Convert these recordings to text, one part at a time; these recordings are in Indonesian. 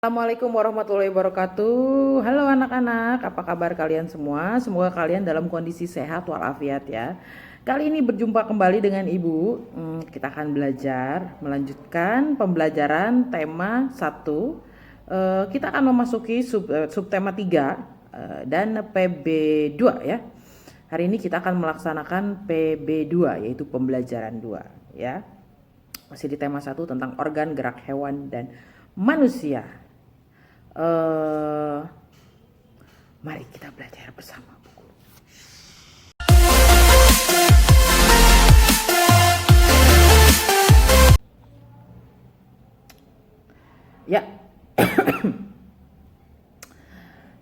Assalamualaikum warahmatullahi wabarakatuh. Halo anak-anak, apa kabar kalian semua? Semoga kalian dalam kondisi sehat walafiat ya. Kali ini berjumpa kembali dengan Ibu. Kita akan belajar, melanjutkan pembelajaran tema 1. Kita akan memasuki subtema 3 dan PB2 ya. Hari ini kita akan melaksanakan PB2 yaitu pembelajaran 2 ya. Masih di tema 1 tentang organ gerak hewan dan manusia. Mari kita belajar bersama buku. Ya,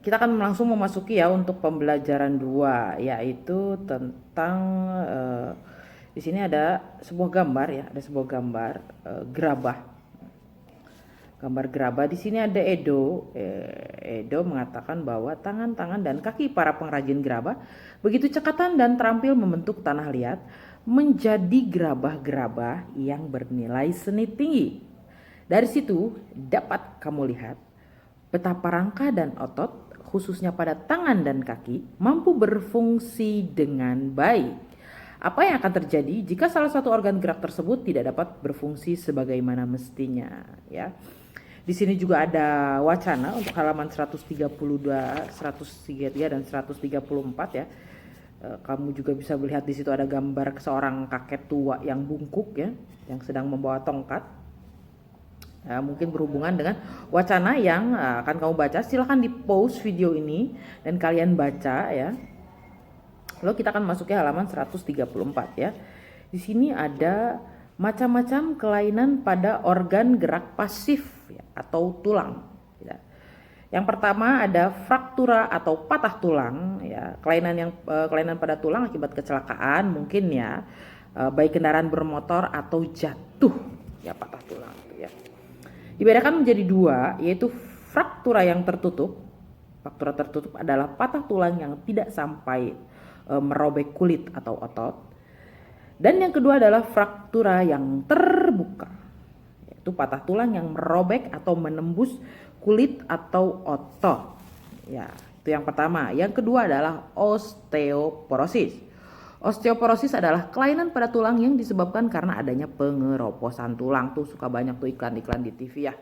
kita akan langsung memasuki ya untuk pembelajaran 2, yaitu tentang di sini ada sebuah gambar ya, ada sebuah gambar gerabah. Gambar gerabah di sini ada Edo. Edo mengatakan bahwa tangan-tangan dan kaki para pengrajin gerabah begitu cekatan dan terampil membentuk tanah liat menjadi gerabah-gerabah yang bernilai seni tinggi. Dari situ dapat kamu lihat betapa rangka dan otot khususnya pada tangan dan kaki mampu berfungsi dengan baik. Apa yang akan terjadi jika salah satu organ gerak tersebut tidak dapat berfungsi sebagaimana mestinya ya. Di sini juga ada wacana untuk halaman 132, 133 dan 134 ya. Kamu juga bisa melihat di situ ada gambar seorang kakek tua yang bungkuk ya, yang sedang membawa tongkat. Ya, mungkin berhubungan dengan wacana yang akan kamu baca. Silahkan di pause video ini dan kalian baca ya. Lalu kita akan masuk ke halaman 134 ya. Di sini ada macam-macam kelainan pada organ gerak pasif ya, atau tulang ya. Yang pertama ada fraktura atau patah tulang ya, kelainan pada tulang akibat kecelakaan mungkin ya, baik kendaraan bermotor atau jatuh ya, patah tulang ya. Dibedakan menjadi dua, yaitu fraktura yang tertutup. Fraktura tertutup adalah patah tulang yang tidak sampai merobek kulit atau otot. Dan yang kedua adalah fraktura yang terbuka, yaitu patah tulang yang merobek atau menembus kulit atau otot. Ya, itu yang pertama. Yang kedua adalah osteoporosis. Osteoporosis adalah kelainan pada tulang yang disebabkan karena adanya pengeroposan tulang. Tuh suka banyak tuh iklan-iklan di TV ya,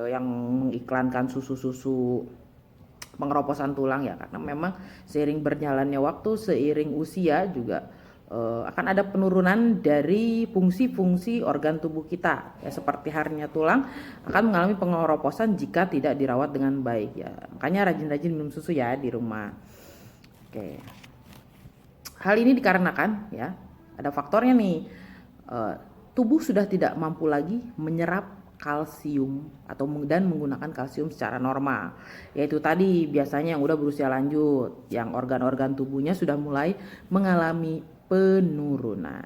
yang mengiklankan susu-susu pengeroposan tulang ya, karena memang seiring berjalannya waktu, seiring usia juga akan ada penurunan dari fungsi-fungsi organ tubuh kita ya, seperti hernia tulang akan mengalami pengeroposan jika tidak dirawat dengan baik ya. Makanya rajin-rajin minum susu ya di rumah. Oke. Hal ini dikarenakan ya, ada faktornya nih, tubuh sudah tidak mampu lagi menyerap kalsium dan menggunakan kalsium secara normal. Yaitu tadi biasanya yang udah berusia lanjut, yang organ-organ tubuhnya sudah mulai mengalami penurunan.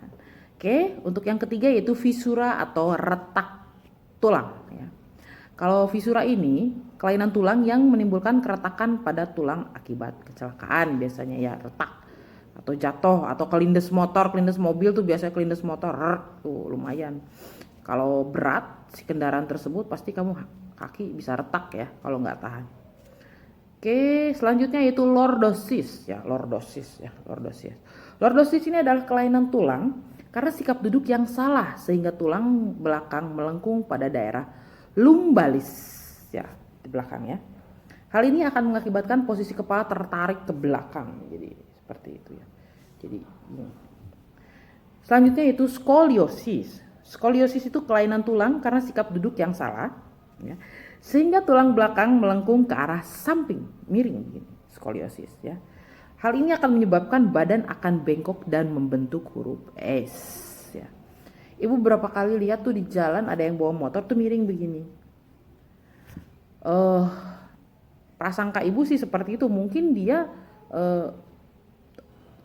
Oke, untuk yang ketiga yaitu fisura atau retak tulang ya. Kalau fisura ini kelainan tulang yang menimbulkan keretakan pada tulang akibat kecelakaan biasanya ya, retak atau jatuh atau kelindes motor, kelindes mobil tuh biasanya kelindes motor tuh lumayan. Kalau berat si kendaraan tersebut pasti kamu kaki bisa retak ya kalau nggak tahan. Oke, selanjutnya yaitu lordosis ya, lordosis. Lordosis ini adalah kelainan tulang karena sikap duduk yang salah sehingga tulang belakang melengkung pada daerah lumbalis ya, di belakang ya. Hal ini akan mengakibatkan posisi kepala tertarik ke belakang. Jadi seperti itu ya. Jadi selanjutnya yaitu skoliosis. Skoliosis itu kelainan tulang karena sikap duduk yang salah ya, sehingga tulang belakang melengkung ke arah samping, miring begini, skoliosis ya. Hal ini akan menyebabkan badan akan bengkok dan membentuk huruf S ya. Ibu berapa kali lihat tuh di jalan ada yang bawa motor tuh miring begini. Prasangka ibu sih seperti itu, mungkin dia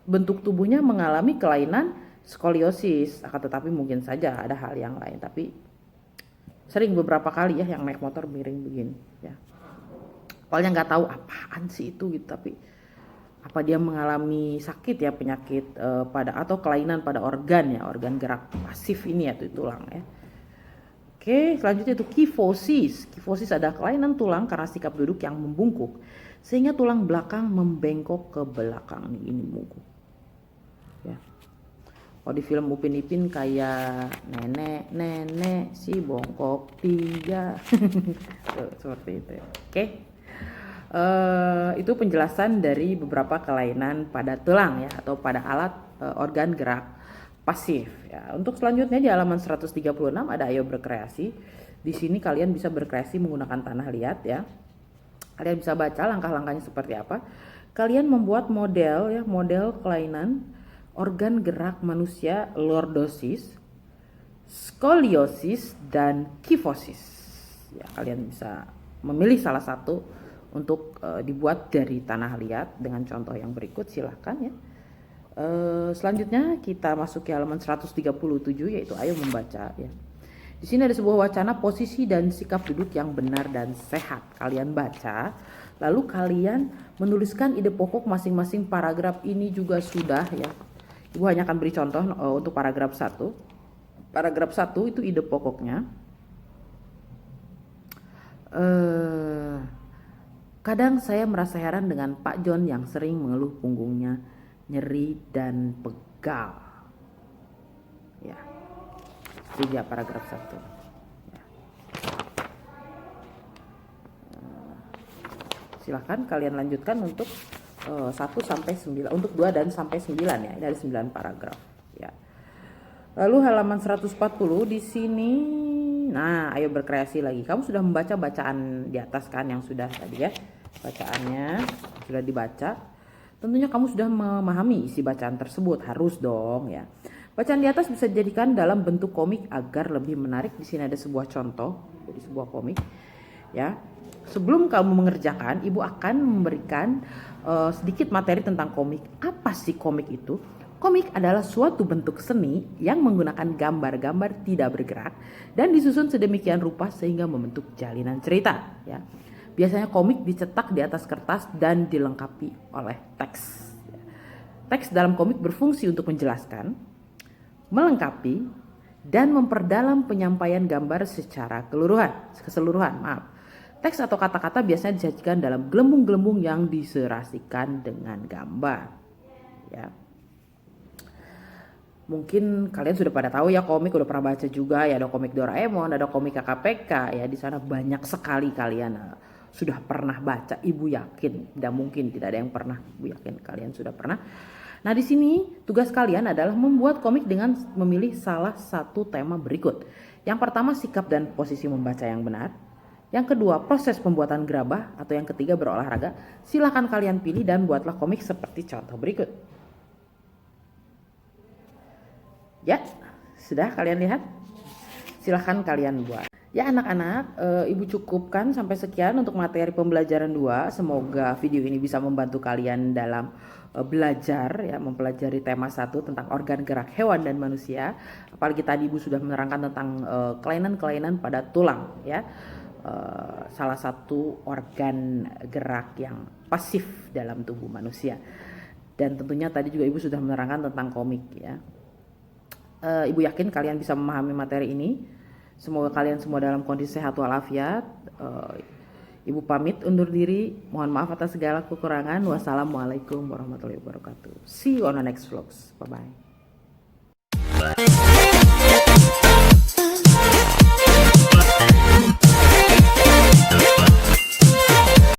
bentuk tubuhnya mengalami kelainan skoliosis, akan tetapi mungkin saja ada hal yang lain. Tapi sering beberapa kali ya yang naik motor miring begini ya. Awalnya nggak tahu apaan sih itu gitu, tapi apa dia mengalami sakit ya, penyakit pada atau kelainan pada organ ya, organ gerak pasif ini ya, tulang ya. Oke, selanjutnya itu kifosis. Kifosis adalah kelainan tulang karena sikap duduk yang membungkuk, sehingga tulang belakang membengkok ke belakang. Ini membungkuk. Ya. Kalau di film Upin Ipin kayak nenek si bongkok 3. Seperti itu. Oke. Itu penjelasan dari beberapa kelainan pada tulang ya, atau pada alat organ gerak pasif ya. Untuk selanjutnya di halaman 136 ada ayo berkreasi. Di sini kalian bisa berkreasi menggunakan tanah liat ya. Kalian bisa baca langkah-langkahnya seperti apa. Kalian membuat model ya, model kelainan organ gerak manusia lordosis, skoliosis dan kifosis. Ya, kalian bisa memilih salah satu untuk dibuat dari tanah liat dengan contoh yang berikut, silahkan ya. Selanjutnya kita masuk ke halaman 137 yaitu ayo membaca ya. Di sini ada sebuah wacana posisi dan sikap duduk yang benar dan sehat. Kalian baca, lalu kalian menuliskan ide pokok masing-masing paragraf. Ini juga sudah ya. Ibu hanya akan beri contoh untuk paragraf 1. Paragraf 1 itu ide pokoknya. Kadang saya merasa heran dengan Pak John yang sering mengeluh punggungnya nyeri dan pegal. Ya. Itu dia paragraf 1. Ya. Silahkan kalian lanjutkan untuk 1 sampai 9, untuk 2 dan sampai 9 ya. Dari 9 paragraf ya. Lalu halaman 140 di sini. Nah, ayo berkreasi lagi. Kamu sudah membaca bacaan di atas kan yang sudah tadi ya. Bacaannya sudah dibaca. Tentunya kamu sudah memahami isi bacaan tersebut, harus dong ya. Bacaan di atas bisa dijadikan dalam bentuk komik agar lebih menarik. Di sini ada sebuah contoh, jadi sebuah komik ya. Sebelum kamu mengerjakan, ibu akan memberikan sedikit materi tentang komik. Apa sih komik itu? Komik adalah suatu bentuk seni yang menggunakan gambar-gambar tidak bergerak dan disusun sedemikian rupa sehingga membentuk jalinan cerita ya. Biasanya komik dicetak di atas kertas dan dilengkapi oleh teks. Teks dalam komik berfungsi untuk menjelaskan, melengkapi, dan memperdalam penyampaian gambar secara keseluruhan. Teks atau kata-kata biasanya disajikan dalam gelembung-gelembung yang diserasikan dengan gambar. Ya. Mungkin kalian sudah pada tahu ya, komik udah pernah baca juga ya, ada komik Doraemon, ada komik KKPK ya. Di sana banyak sekali kalian sudah pernah baca, ibu yakin, tidak mungkin tidak ada yang pernah, ibu yakin kalian sudah pernah. Nah di sini tugas kalian adalah membuat komik dengan memilih salah satu tema berikut. Yang pertama sikap dan posisi membaca yang benar. Yang kedua proses pembuatan gerabah, atau yang ketiga berolahraga. Silahkan kalian pilih dan buatlah komik seperti contoh berikut. Ya, sudah kalian lihat? Silahkan kalian buat. Ya anak-anak, ibu cukupkan sampai sekian untuk materi pembelajaran 2. Semoga video ini bisa membantu kalian dalam belajar ya, mempelajari tema 1 tentang organ gerak hewan dan manusia. Apalagi tadi ibu sudah menerangkan tentang kelainan-kelainan pada tulang ya. Salah satu organ gerak yang pasif dalam tubuh manusia. Dan tentunya tadi juga ibu sudah menerangkan tentang komik ya. Ibu yakin kalian bisa memahami materi ini. Semoga kalian semua dalam kondisi sehat walafiat. Ibu pamit undur diri. Mohon maaf atas segala kekurangan. Wassalamualaikum warahmatullahi wabarakatuh. See you on the next vlogs. Bye bye.